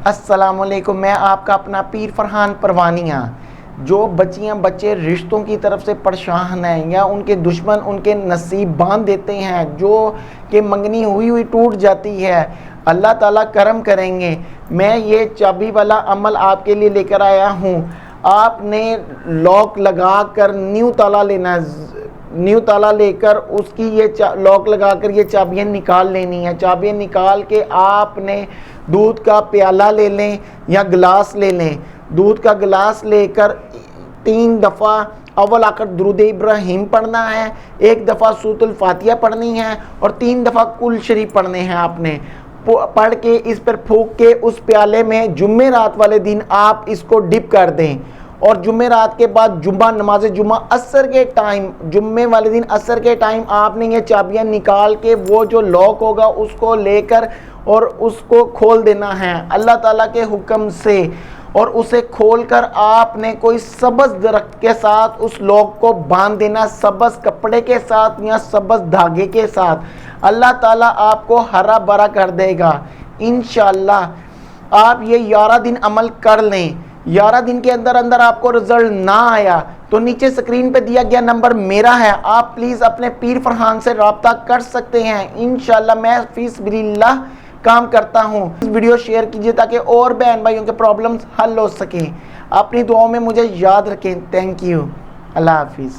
अस्सलामुअलैकुम। मैं आपका अपना पीर फरहान परवानिया। जो बच्चियां बच्चे रिश्तों की तरफ से परेशान हैं या उनके दुश्मन उनके नसीब बांध देते हैं, जो कि मंगनी हुई हुई टूट जाती है, अल्लाह ताला करम करेंगे। मैं ये चाबी वाला अमल आपके लिए लेकर आया हूँ। आपने लॉक लगा कर न्यू ताला लेना है। न्यू ताला लेकर उसकी ये लॉक लगाकर ये चाबियाँ निकाल लेनी है। चाबियाँ निकाल के आपने दूध का प्याला ले लें या गिलास ले लें। दूध का गिलास लेकर 3 दफ़ा अव्वल आकर दुरूद इब्राहिम पढ़ना है, 1 दफ़ा सूरतुल फातिहा पढ़नी है और 3 दफ़ा कुल शरीफ पढ़ने हैं। आपने पढ़ के इस पर फूंक के उस प्याले में जुम्मे रात वाले दिन आप इसको डिप कर दें और जुम्मे रात के बाद जुम्मा नमाज जुम्मा असर के टाइम, जुम्मे वाले दिन असर के टाइम आपने ये चाबियाँ निकाल के वो जो लॉक होगा उसको लेकर और उसको खोल देना है अल्लाह ताला के हुक्म से। और उसे खोलकर आपने कोई सबज दरख्त के साथ उस लॉक को बांध देना, सबज कपड़े के साथ या सबज धागे के साथ। अल्लाह ताला आपको हरा भरा कर देगा इंशाअल्लाह। आप ये 11 दिन अमल कर लें। 11 दिन के अंदर अंदर आपको रिजल्ट ना आया तो नीचे स्क्रीन पे दिया गया नंबर मेरा है, आप प्लीज़ अपने पीर फरहान से रब्ता कर सकते हैं। इंशाअल्लाह मैं फीसबिल्लाह काम करता हूँ। इस वीडियो शेयर कीजिए ताकि और बहन भाइयों के प्रॉब्लम्स हल हो सकें। अपनी दुआओं में मुझे याद रखें। Thank you. अल्लाह हाफिज़।